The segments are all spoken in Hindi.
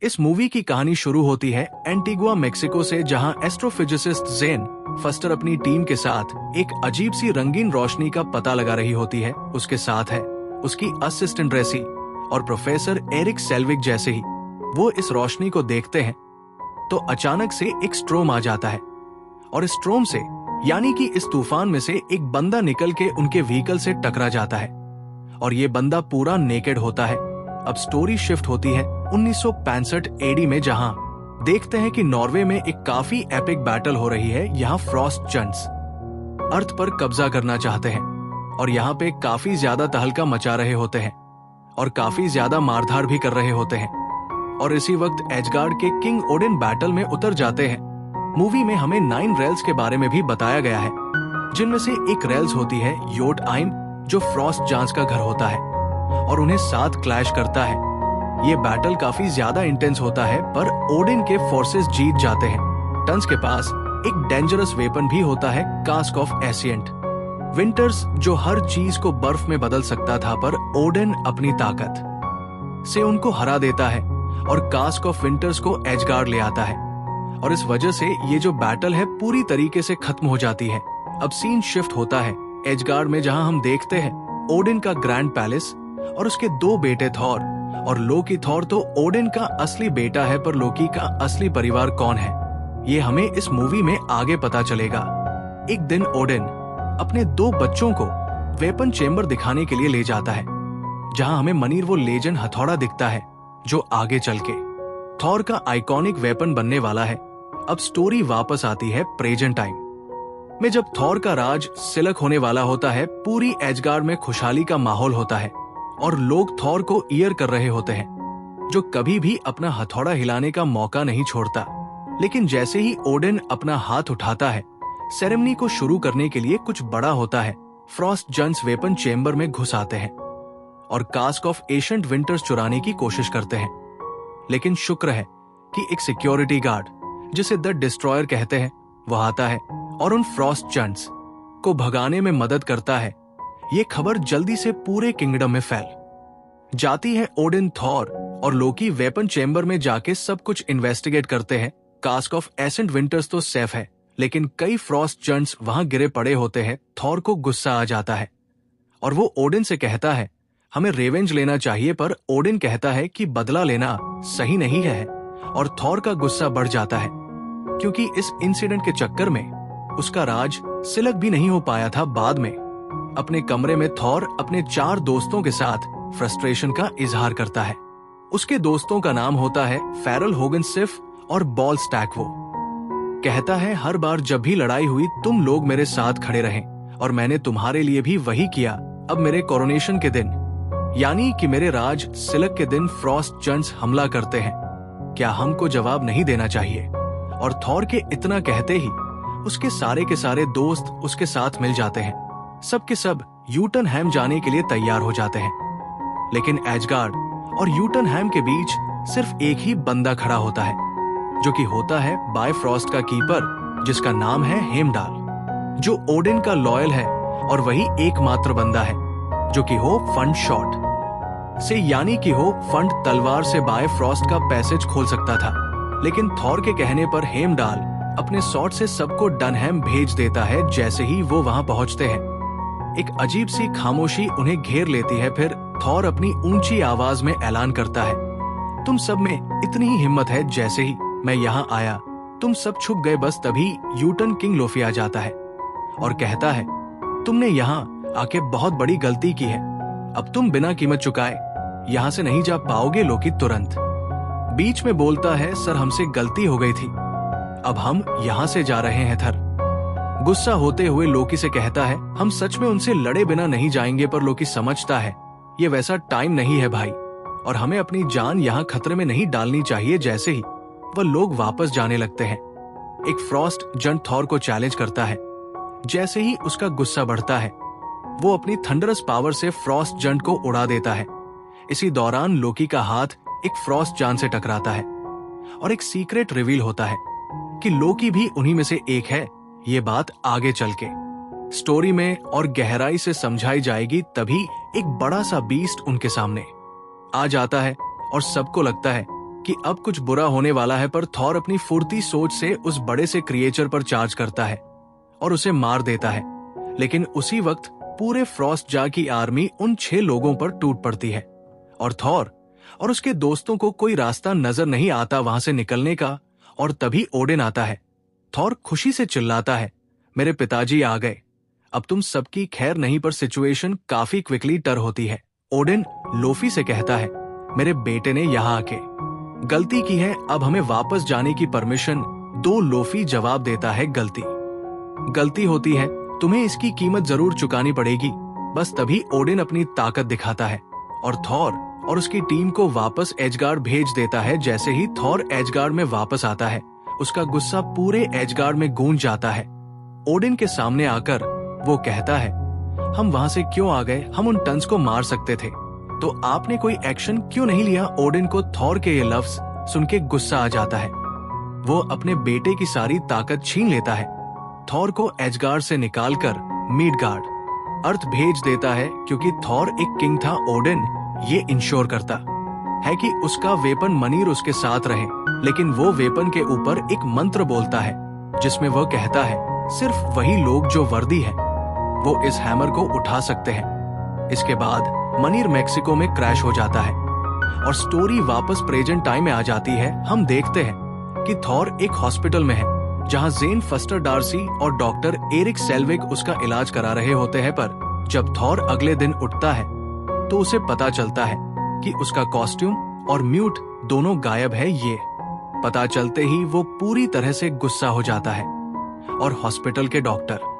इस मूवी की कहानी शुरू होती है एंटीगुआ मेक्सिको से, जहां एस्ट्रोफिजिसिस्ट जेन फस्टर अपनी टीम के साथ एक अजीब सी रंगीन रोशनी का पता लगा रही होती है। उसके साथ है उसकी असिस्टेंट रेसी और प्रोफेसर एरिक सेल्विक। जैसे ही वो इस रोशनी को देखते हैं तो अचानक से एक स्ट्रोम आ जाता है और इस स्ट्रोम से यानी कि इस तूफान में से एक बंदा निकल के उनके व्हीकल से टकरा जाता है और ये बंदा पूरा नेकेड होता है। अब स्टोरी शिफ्ट होती है 1965 एडी में, जहां देखते हैं कि नॉर्वे में एक काफी एपिक बैटल हो रही है। यहाँ फ्रॉस्ट जंट्स अर्थ पर कब्जा करना चाहते हैं और यहाँ पे काफी ज्यादा तहलका मचा रहे होते हैं और काफी ज्यादा मारधाड़ भी कर रहे होते हैं। और इसी वक्त एजगार्ड के किंग ओडिन बैटल में उतर जाते हैं। मूवी में हमें 9 रेल्स के बारे में भी बताया गया है, जिनमें से एक रेल्स होती है योट आइम, जो फ्रॉस्ट जांच का घर होता है और उन्हें साथ क्लैश करता है। ये बैटल काफी ज्यादा इंटेंस होता है, पर ओडिन के फोर्सेस जीत जाते हैं। टन्स के पास एक डेंजरस वेपन भी होता है, कास्क ऑफ एसिएंट विंटर्स, जो हर चीज को बर्फ में बदल सकता था, पर ओडिन अपनी ताकत से उनको हरा देता है और कास्क ऑफ विंटर्स को एजगार्ड ले आता है और इस वजह से ये जो बैटल है पूरी तरीके से खत्म हो जाती है। अब सीन शिफ्ट होता है एजगार्ड में, जहां हम देखते हैं ओडिन का ग्रैंड पैलेस और उसके 2 बेटे थॉर और लोकी। थॉर तो ओडिन का असली बेटा है, पर लोकी का असली परिवार कौन है ये हमें इस मूवी में आगे पता चलेगा। एक दिन ओडिन अपने 2 बच्चों को वेपन चेंबर दिखाने के लिए ले जाता है, जहां हमें मनीर वो लेजेंड हथौड़ा दिखता है जो आगे चल के थॉर का आइकॉनिक वेपन बनने वाला है। अब स्टोरी वापस आती है प्रेजेंट टाइम में, जब थॉर का राज सिलक होने वाला होता है। पूरी एजगार्ड में खुशहाली का माहौल होता है और लोग थॉर को ईयर कर रहे होते हैं, जो कभी भी अपना हथौड़ा हिलाने का मौका नहीं छोड़ता। लेकिन जैसे ही ओडिन अपना हाथ उठाता है, सेरेमनी को शुरू करने के लिए कुछ बड़ा होता है। फ्रॉस्ट जंट्स वेपन चेंबर में घुस आते हैं और कास्क ऑफ एशियंट विंटर्स चुराने की कोशिश करते हैं। लेकिन शुक्र है कि एक सिक्योरिटी गार्ड, जिसे द डिस्ट्रॉयर कहते हैं, वह आता है और उन फ्रॉस्ट जंट्स को भगाने में मदद करता है। ये खबर जल्दी से पूरे किंगडम में फैल जाती है। ओडिन, थॉर और लोकी वेपन चेंबर में जाके सब कुछ इन्वेस्टिगेट करते हैं। कास्क ऑफ एशियंट विंटर्स तो सेफ है, लेकिन कई फ्रॉस्ट जंट्स वहां गिरे पड़े होते हैं। थॉर को गुस्सा आ जाता है और वो ओडिन से कहता है हमें रिवेंज लेना चाहिए, पर ओडिन कहता है कि बदला लेना सही नहीं है और थॉर का गुस्सा बढ़ जाता है क्योंकि इस इंसिडेंट के चक्कर में उसका राज सिलक भी नहीं हो पाया था। बाद में अपने कमरे में थॉर अपने 4 दोस्तों के साथ फ्रस्ट्रेशन का इजहार करता है। उसके दोस्तों का नाम होता है फेरल, होगन, सिफ और बॉल स्टैक। वो कहता है हर बार जब भी लड़ाई हुई तुम लोग मेरे साथ खड़े रहे और मैंने तुम्हारे लिए भी वही किया। अब मेरे कोरोनेशन के दिन, यानी कि मेरे राज सिलक के दिन, फ्रॉस्ट जंट्स हमला करते हैं। क्या हमको जवाब नहीं देना चाहिए? और थॉर के इतना कहते ही उसके सारे के सारे दोस्त उसके साथ मिल जाते हैं। सब के सब यूटनहैम जाने के लिए तैयार हो जाते हैं। लेकिन एजगार्ड और यूटनहैम के बीच सिर्फ एक ही बंदा खड़ा होता है, जो कि होता है बायफ्रॉस्ट का कीपर, जिसका नाम है हेमडाल, जो ओडिन का लॉयल है और वही एकमात्र बंदा है जो कि हो फंड शॉट से, यानी कि हो फंड तलवार से बायफ्रॉस्ट का पैसेज खोल सकता था। लेकिन थॉर के कहने पर हेमडाल अपने सॉर्ड से सबको डनहैम भेज देता है। जैसे ही वो वहां पहुंचते हैं, एक अजीब सी खामोशी उन्हें घेर लेती है। फिर थॉर अपनी ऊंची आवाज में ऐलान करता है तुम सब में इतनी ही हिम्मत है, जैसे ही मैं यहाँ आया तुम सब छुप गए। बस तभी यूटन किंग लोफी आ जाता है और कहता है तुमने यहाँ आके बहुत बड़ी गलती की है। अब तुम बिना कीमत चुकाए यहाँ से नहीं जा पाओगे। लोकी तुरंत बीच में बोलता है सर, हमसे गलती हो गई थी, अब हम यहाँ से जा रहे हैं। थर गुस्सा होते हुए लोकी से कहता है हम सच में उनसे लड़े बिना नहीं जाएंगे। पर लोकी समझता है ये वैसा टाइम नहीं है भाई, और हमें अपनी जान यहाँ खतरे में नहीं डालनी चाहिए। जैसे ही वह लोग वापस जाने लगते हैं, एक फ्रॉस्ट जंट थॉर को चैलेंज करता है। जैसे ही उसका गुस्सा बढ़ता है, वो अपनी थंडरस पावर से फ्रॉस्ट जंट को उड़ा देता है। इसी दौरान लोकी का हाथ एक फ्रॉस्ट जान से टकराता है और एक सीक्रेट रिवील होता है कि लोकी भी उन्हीं में से एक है। ये बात आगे चल के स्टोरी में और गहराई से समझाई जाएगी। तभी एक बड़ा सा बीस्ट उनके सामने आ जाता है और सबको लगता है कि अब कुछ बुरा होने वाला है, पर थॉर अपनी फुर्ती सोच से उस बड़े से क्रिएचर पर चार्ज करता है और उसे मार देता है। लेकिन उसी वक्त पूरे फ्रॉस्ट जा की आर्मी उन 6 लोगों पर टूट पड़ती है और थॉर और उसके दोस्तों को कोई रास्ता नजर नहीं आता वहां से निकलने का। और तभी ओडिन आता है। थॉर खुशी से चिल्लाता है, मेरे पिताजी आ गए, अब तुम सबकी खैर नहीं। पर सिचुएशन काफी क्विकली टर्न होती है। ओडिन लोफी से कहता है, मेरे बेटे ने यहाँ आके गलती की है, अब हमें वापस जाने की परमिशन दो। लोफी जवाब देता है, गलती होती है, तुम्हें इसकी कीमत जरूर चुकानी पड़ेगी। बस तभी ओडिन अपनी ताकत दिखाता है और थॉर और उसकी टीम को वापस एजगार्ड भेज देता है। जैसे ही थॉर एजगार्ड में वापस आता है, उसका गुस्सा पूरे एजगार्ड में गूंज जाता है। ओडिन के सामने आकर वो कहता है, हम वहां से क्यों आ गए? हम उन टन्स को मार सकते थे, तो आपने कोई एक्शन क्यों नहीं लिया? ओडिन को थॉर के ये लफ्ज सुन के गुस्सा आ जाता है। वो अपने बेटे की सारी ताकत छीन लेता है। थॉर को एजगार्ड से निकालकर मिडगार्ड अर्थ भेज देता है, क्योंकि थॉर एक किंग था। ओडिन ये इंश्योर करता है कि उसका वेपन मनीर उसके साथ रहे, लेकिन वो वेपन के ऊपर एक मंत्र बोलता है जिसमें वह कहता है, सिर्फ वही लोग जो वर्दी है वो इस हैमर को उठा सकते हैं। इसके बाद मनीर मेक्सिको में क्रैश हो जाता है और स्टोरी वापस प्रेजेंट टाइम में आ जाती है। हम देखते हैं कि थॉर एक हॉस्पिटल में है, जहां जेन फस्टर डार्सी और डॉक्टर एरिक सेल्विक उसका इलाज करा रहे होते हैं। पर जब थॉर अगले दिन उठता है तो उसे पता चलता है कि उसका कॉस्ट्यूम और म्यूट दोनों गायब है। ये पता चलते ही वो पूरी तरह से गुस्सा हो जाता है और हॉस्पिटल के डॉक्टर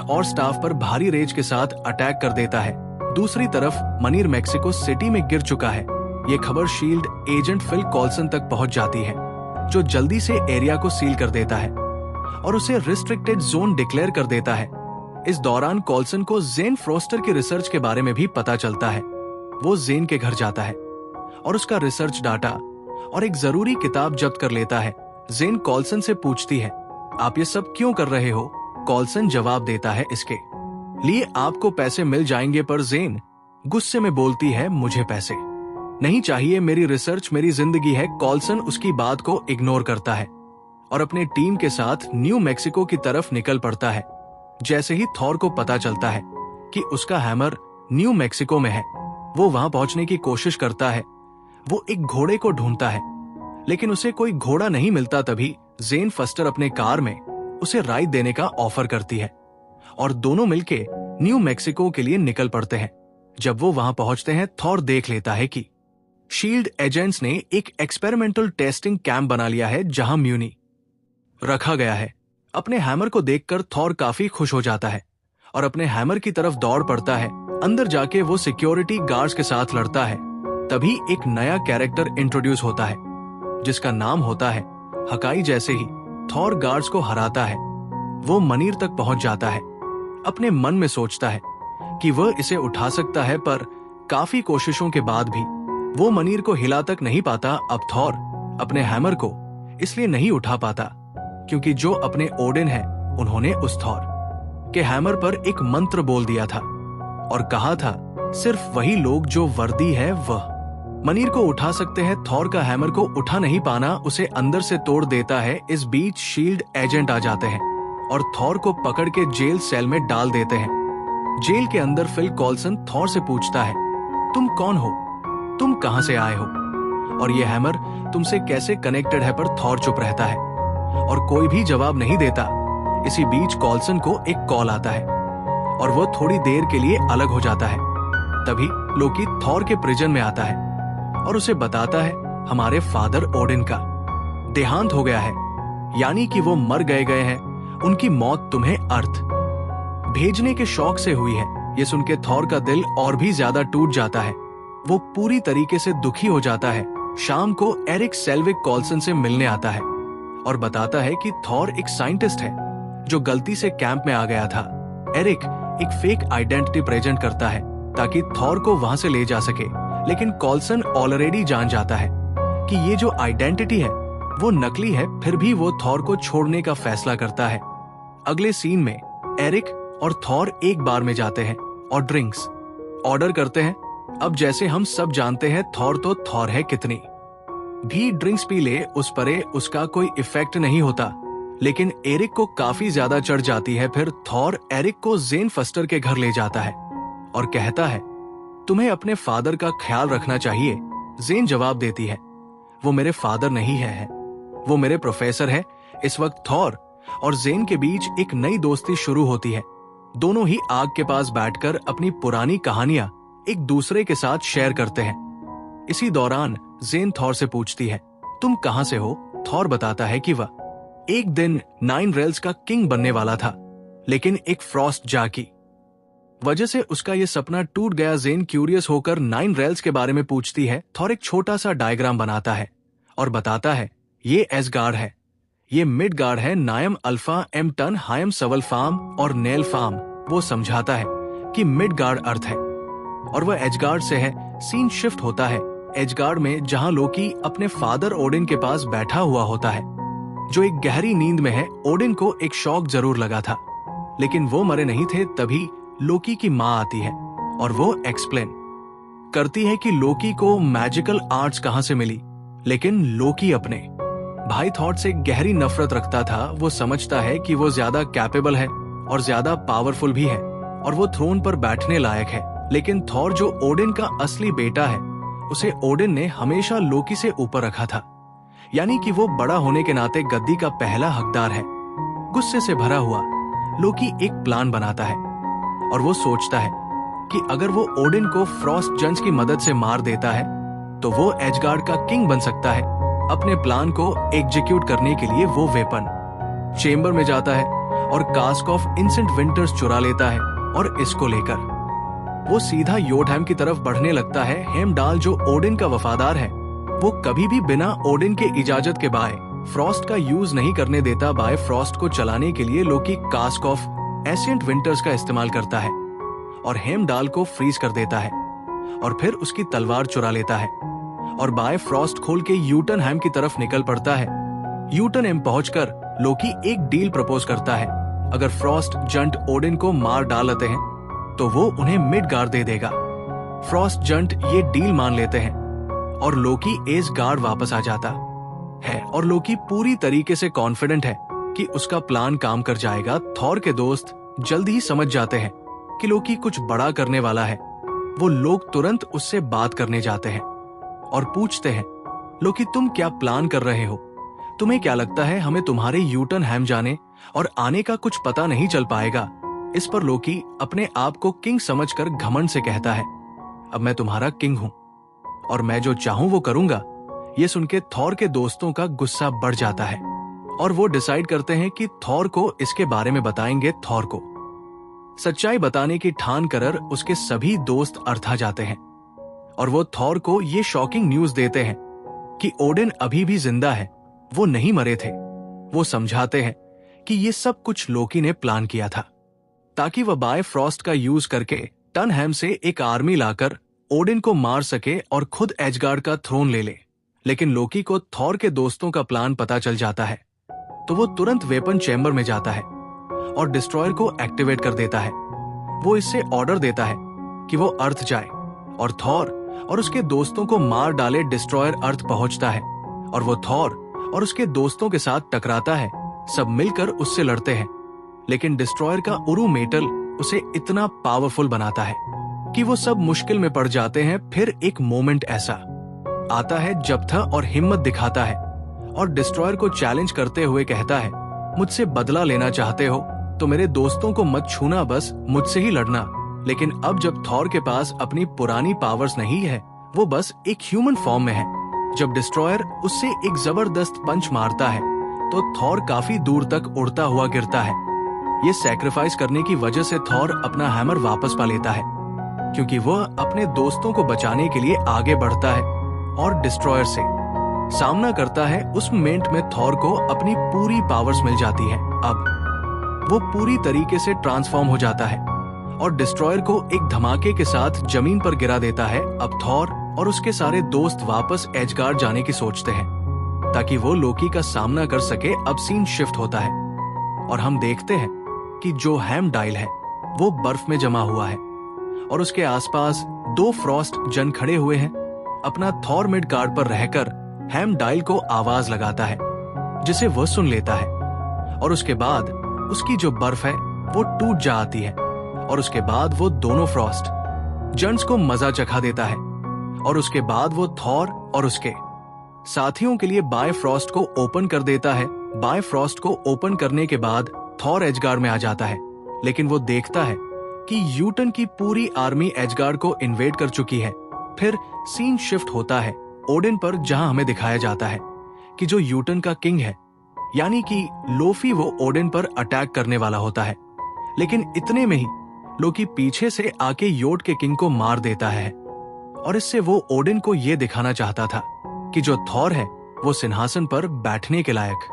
और स्टाफ पर भारी रेज के साथ अटैक कर देता है। दूसरी तरफ मनीर मेक्सिको सिटी में गिर चुका है। ये खबर शील्ड एजेंट फिल कॉल्सन तक पहुंच जाती है, जो जल्दी से एरिया को सील कर देता है और उसे रिस्ट्रिक्टेड जोन डिक्लेयर कर देता है। इस दौरान कॉल्सन को जेन फ्रोस्टर की रिसर्च के बारे में भी पता चलता है। वो जेन के घर जाता है और उसका रिसर्च डाटा और एक जरूरी किताब जब्त कर लेता है। जेन कॉल्सन से पूछती है, आप ये सब क्यों कर रहे हो? कॉल्सन जवाब देता है, इसके लिए आपको पैसे मिल जाएंगे। पर जेन गुस्से में बोलती है, मुझे पैसे नहीं चाहिए, मेरी रिसर्च मेरी जिंदगी है। कॉल्सन उसकी बात को इग्नोर करता है और अपने टीम के साथ न्यू मेक्सिको की तरफ निकल पड़ता है। जैसे ही थॉर को पता चलता है कि उसका हैमर न्यू मेक्सिको में है, वो वहां पहुंचने की कोशिश करता है। वो एक घोड़े को ढूंढता है, लेकिन उसे कोई घोड़ा नहीं मिलता। तभी जेन फस्टर अपने कार में उसे राइड देने का ऑफर करती है और दोनों मिलके न्यू मेक्सिको के लिए निकल पड़ते हैं। जब वो वहां पहुंचते हैं, थॉर देख लेता है कि शील्ड एजेंट्स ने एक एक्सपेरिमेंटल टेस्टिंग कैंप बना लिया है, जहां म्यूनी रखा गया है। अपने हैमर को देखकर थॉर काफी खुश हो जाता है और अपने हैमर की तरफ दौड़ पड़ता है। अंदर जाके वो सिक्योरिटी गार्ड्स के साथ लड़ता है। तभी एक नया कैरेक्टर इंट्रोड्यूस होता है, जिसका नाम होता है हकाई। जैसे ही थॉर गार्ड्स को हराता है, वो मनीर तक पहुंच जाता है। अपने मन में सोचता है कि वह इसे उठा सकता है, पर काफी कोशिशों के बाद भी वो मनीर को हिला तक नहीं पाता। अब थॉर अपने हैमर को इसलिए नहीं उठा पाता क्योंकि जो अपने ओडिन है, उन्होंने उस थॉर के हैमर पर एक मंत्र बोल दिया था और कहा था, सिर्फ वही लोग जो वर्दी है वह मनीर को उठा सकते हैं। थॉर का हैमर को उठा नहीं पाना उसे अंदर से तोड़ देता है। इस बीच शील्ड एजेंट आ जाते हैं और थॉर को पकड़ के जेल सेल में डाल देते हैं। जेल के अंदर फिल कॉल्सन थॉर से पूछता है, तुम कौन हो? तुम कहां से आए हो? और ये हैमर तुमसे कैसे कनेक्टेड है? पर थॉर चुप रहता है और कोई भी जवाब नहीं देता। इसी बीच कॉल्सन को एक कॉल आता है और वो थोड़ी देर के लिए अलग हो जाता है। तभी लोकी थॉर के प्रिजन में आता है और उसे बताता है, हमारे फादर ओडिन का देहांत हो गया है, यानी कि वो मर गए हैं। उनकी मौत तुम्हें अर्थ भेजने के शौक से हुई है। ये सुन के थॉर का दिल और भी ज्यादा टूट जाता है। वो पूरी तरीके से दुखी हो जाता है। शाम को एरिक सेल्विक कॉल्सन से मिलने आता है और बताता है कि थॉर एक साइंटिस्ट है जो गलती से कैंप में आ गया था। एरिक एक फेक आइडेंटिटी प्रेजेंट करता है ताकि थॉर को वहां से ले जा सके, लेकिन कॉल्सन ऑलरेडी जान जाता है कि ये जो आइडेंटिटी है वो नकली है। फिर भी वो थॉर को छोड़ने का फैसला करता है। अगले सीन में एरिक और थॉर एक बार में जाते हैं और ड्रिंक्स ऑर्डर करते हैं। अब जैसे हम सब जानते हैं, थॉर तो थॉर है कितनी भी ड्रिंक्स पी ले उस परे उसका कोई इफेक्ट नहीं होता, लेकिन एरिक को काफी ज्यादा चढ़ जाती है। फिर थॉर एरिक को जेन फस्टर के घर ले जाता है और कहता है, तुम्हें अपने फादर का ख्याल रखना चाहिए। जेन जवाब देती है, वो मेरे फादर नहीं है, वो मेरे प्रोफेसर है। इस वक्त थॉर और जेन के बीच एक नई दोस्ती शुरू होती है। दोनों ही आग के पास बैठकर अपनी पुरानी कहानियां एक दूसरे के साथ शेयर करते हैं। इसी दौरान जेन थॉर से पूछती है, तुम कहां से हो? थॉर बताता है कि वह एक दिन 9 रेल्स का किंग बनने वाला था, लेकिन एक फ्रॉस्ट जा की वजह से उसका यह सपना टूट गया। जेन क्यूरियस होकर 9 रेल्स के बारे में पूछती है। थॉर एक छोटा सा डायग्राम बनाता है और बताता है, ये एसगार्ड है, ये मिडगार्ड है, नायम अल्फा एम टन हायम सवल फार्म और नेल फार्म। वो समझाता है कि मिडगार्ड अर्थ है और वह एजगार्ड से है। सीन शिफ्ट होता है एजगार्ड में, जहां लोकी अपने फादर ओडिन के पास बैठा हुआ होता है, जो एक गहरी नींद में है। ओडिन को एक शॉक जरूर लगा था, लेकिन वो मरे नहीं थे। तभी लोकी की माँ आती है और वो एक्सप्लेन करती है कि लोकी को मैजिकल आर्ट्स कहां से मिली। लेकिन लोकी अपने भाई थॉर से गहरी नफरत रखता था। वो समझता है कि वो ज्यादा कैपेबल है और ज्यादा पावरफुल भी है और वो थ्रोन पर बैठने लायक है। लेकिन थॉर, जो ओडिन का असली बेटा है, उसे ओडिन ने हमेशा लोकी से ऊपर रखा था, यानी कि वो बड़ा होने के नाते गद्दी का पहला हकदार है। गुस्से से भरा हुआ लोकी एक प्लान बनाता है और वो सोचता है कि अगर वो ओडिन को फ्रॉस्ट जंस की मदद से मार देता है तो वो एजगार्ड का किंग बन सकता है। अपने प्लान को एग्जीक्यूट करने के लिए वो वेपन चेंबर में जाता है और कास्क ऑफ इंसेंट विंटर्स चुरा लेता है और इसको लेकर वो सीधा योडहैम की तरफ बढ़ने लगता है। हेमडाल, जो ओडिन का वफादार है, वो कभी भी बिना ओडिन के इजाजत के बाय फ्रॉस्ट का यूज नहीं करने देता। बाय फ्रॉस्ट को चलाने के लिए लोकी कास्क ऑफ एशियंट विंटर्स का इस्तेमाल करता है और हेमडाल को फ्रीज कर देता है और फिर उसकी तलवार चुरा लेता है और बाय फ्रॉस्ट खोल के यूटनहैम की तरफ निकल पड़ता है। यूटनहैम पहुंचकर लोकी एक डील प्रपोज करता है। अगर फ्रॉस्ट जंट ओडिन को मार डालते हैं तो वो उन्हें मिडगार्ड दे देगा। फ्रॉस्ट जंट ये डील मान लेते हैं और लोकी एसगार्ड वापस आ जाता है और लोकी पूरी तरीके से कॉन्फिडेंट है कि उसका प्लान काम कर जाएगा। थॉर के दोस्त जल्द ही समझ जाते हैं कि लोकी कुछ बड़ा करने वाला है। वो लोग तुरंत उससे बात करने जाते हैं और पूछते हैं, लोकी तुम क्या प्लान कर रहे हो? तुम्हें क्या लगता है हमें तुम्हारे यूटनहैम जाने और आने का कुछ पता नहीं चल पाएगा? इस पर लोकी अपने आप को किंग समझकर घमंड से कहता है, अब मैं तुम्हारा किंग हूं और मैं जो चाहूं वो करूंगा। ये सुनके थॉर के दोस्तों का गुस्सा बढ़ जाता है और वो डिसाइड करते हैं कि थॉर को इसके बारे में बताएंगे। थॉर को सच्चाई बताने की ठान कर उसके सभी दोस्त अर्था जाते हैं और वो थॉर को ये शॉकिंग न्यूज देते हैं कि ओडिन अभी भी जिंदा है, वो नहीं मरे थे। वो समझाते हैं कि ये सब कुछ लोकी ने प्लान किया था ताकि वह बाय फ्रॉस्ट का यूज करके टनहैम से एक आर्मी लाकर ओडिन को मार सके और खुद एजगार्ड का थ्रोन ले ले। लेकिन लोकी को थॉर के दोस्तों का प्लान पता चल जाता है तो वो तुरंत वेपन चेंबर में जाता है और डिस्ट्रॉयर को एक्टिवेट कर देता है। वो इससे ऑर्डर देता है कि वो अर्थ जाए और थॉर और उसके दोस्तों को मार डाले। डिस्ट्रॉयर अर्थ पहुंचता है और वो थॉर और उसके दोस्तों के साथ टकराता है। सब मिलकर उससे लड़ते हैं, लेकिन डिस्ट्रॉयर का उरू मेटल उसे इतना पावरफुल बनाता है कि वो सब मुश्किल में पड़ जाते हैं। फिर एक मोमेंट ऐसा आता है जब था और हिम्मत दिखाता है और डिस्ट्रॉयर को चैलेंज करते हुए कहता है, मुझसे बदला लेना चाहते हो तो मेरे दोस्तों को मत छूना, बस मुझसे ही लड़ना। लेकिन अब जब थॉर के पास अपनी पुरानी पावर्स नहीं है, वो बस एक ह्यूमन फॉर्म में है। जब डिस्ट्रॉयर उससे एक जबरदस्त पंच मारता है तो थॉर काफी दूर तक उड़ता हुआ गिरता है। ये सैक्रिफाइस करने की वजह से थॉर अपना हैमर वापस पा लेता है, क्योंकि वह अपने दोस्तों को बचाने के लिए आगे बढ़ता है और डिस्ट्रॉयर से सामना करता है। उस मोमेंट में थॉर को अपनी पूरी पावर्स मिल जाती है। अब वो पूरी तरीके से ट्रांसफॉर्म हो जाता है और डिस्ट्रॉयर को एक धमाके के साथ जमीन पर गिरा देता है। अब थॉर और उसके सारे दोस्त वापस एजगार्ड जाने की सोचते हैं ताकि वो लोकी का सामना कर सके। अब सीन शिफ्ट होता है और हम देखते हैं कि जो हेमडाइल है वो बर्फ में जमा हुआ है और उसके आसपास 2 फ्रॉस्ट जन खड़े हुए हैं। अपना थॉर मिडगार्ड पर रहकर हैम डायल को आवाज लगाता है जिसे वह सुन लेता है और उसके बाद उसकी जो बर्फ है वो टूट जा आती है और उसके बाद वो दोनों फ्रॉस्ट जंट्स को मजा चखा देता है और उसके बाद वो थॉर और उसके साथियों के लिए बायफ्रॉस्ट को ओपन कर देता है। बायफ्रॉस्ट को ओपन करने के बाद थॉर एजगार्ड में आ जाता है, लेकिन वो देखता है कि यूटन की पूरी आर्मी एजगार्ड को इन्वेड कर चुकी है। फिर सीन शिफ्ट होता है ओडिन पर, जहां हमें दिखाया जाता है कि जो यूटन का किंग है यानी कि लोफी, वो ओडिन पर अटैक करने वाला होता है, लेकिन इतने में ही लोकी पीछे से आके योट के किंग को मार देता है और इससे वो ओडिन को ये दिखाना चाहता था कि जो थॉर है वो सिंहासन पर बैठने के लायक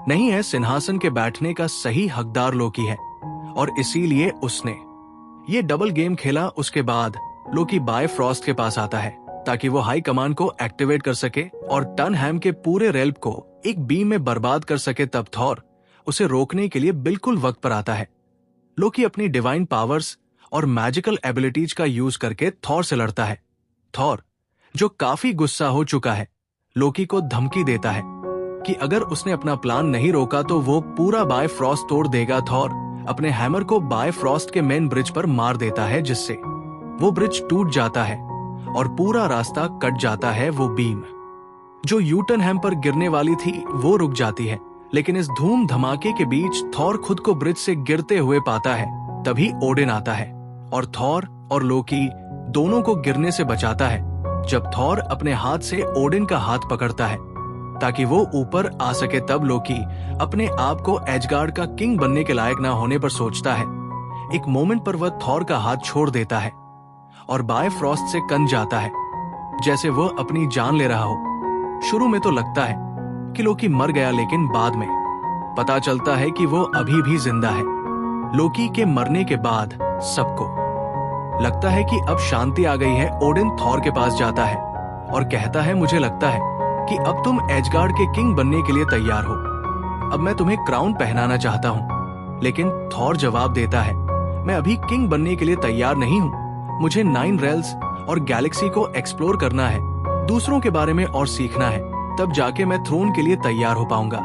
नहीं है। सिंहासन के बैठने का सही हकदार लोकी है और इसीलिए उसने ये डबल गेम खेला। उसके बाद लोकी बायफ्रॉस्ट के पास आता है ताकि वो हाई कमांड को एक्टिवेट कर सके और टनहैम के पूरे रेल्प को एक बीम में बर्बाद कर सके। तब थॉर उसे रोकने के लिए बिल्कुल वक्त पर आता है। लोकी अपनी डिवाइन पावर्स और मैजिकल एबिलिटीज का यूज करके थॉर से लड़ता है। थॉर, जो काफी गुस्सा हो चुका है, लोकी को धमकी देता है कि अगर उसने अपना प्लान नहीं रोका तो वो पूरा बायफ्रॉस्ट तोड़ देगा। थॉर अपने हैमर को बायफ्रॉस्ट के मेन ब्रिज पर मार देता है जिससे वो ब्रिज टूट जाता है और पूरा रास्ता कट जाता है। वो बीम जो यूटनहैम पर गिरने वाली थी वो रुक जाती है, लेकिन इस धूम धमाके के बीच थॉर खुद को ब्रिज से गिरते हुए पाता है। तभी ओडिन आता है और थॉर और लोकी दोनों को गिरने से बचाता है। जब थॉर अपने हाथ से ओडिन का हाथ पकड़ता है ताकि वो ऊपर आ सके, तब लोकी अपने आप को एजगार्ड का किंग बनने के लायक ना होने पर सोचता है। एक मोमेंट पर वह थॉर का हाथ छोड़ देता है और बायफ्रॉस्ट से कन जाता है जैसे वह अपनी जान ले रहा हो। शुरू में तो लगता है कि लोकी मर गया, लेकिन बाद में पता चलता है कि वो अभी भी जिंदा है। लोकी के मरने के बाद सबको लगता है कि अब शांति आ गई है। ओडिन थॉर के पास जाता है और कहता है, मुझे लगता है कि अब तुम एजगार्ड के किंग बनने के लिए तैयार हो। अब मैं तुम्हें क्राउन पहनाना चाहता हूँ। लेकिन थॉर जवाब देता है, मैं अभी किंग बनने के लिए तैयार नहीं हूँ। मुझे 9 रेल्स और गैलेक्सी को एक्सप्लोर करना है, दूसरों के बारे में और सीखना है, तब जाके मैं थ्रोन के लिए तैयार हो पाऊंगा।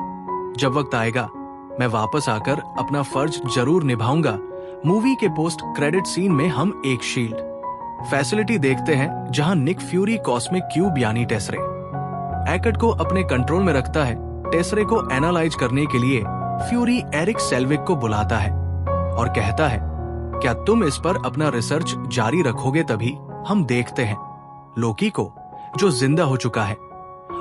जब वक्त आएगा मैं वापस आकर अपना फर्ज जरूर निभाऊंगा। मूवी के पोस्ट क्रेडिट सीन में हम एक शील्ड फैसिलिटी देखते हैं जहां निक फ्यूरी कॉस्मिक क्यूब यानी टेसरे एकट को अपने कंट्रोल में रखता है। टेसरे को एनालाइज करने के लिए फ्यूरी एरिक सेल्विक को बुलाता है और कहता है, क्या तुम इस पर अपना रिसर्च जारी रखोगे? तभी हम देखते हैं लोकी को जो जिंदा हो चुका है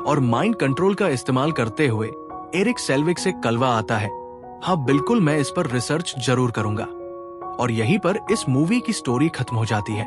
और माइंड कंट्रोल का इस्तेमाल करते हुए एरिक सेल्विक से कलवा आता है, हाँ बिल्कुल मैं इस पर रिसर्च जरूर करूंगा। और यहीं पर इस मूवी की स्टोरी खत्म हो जाती है।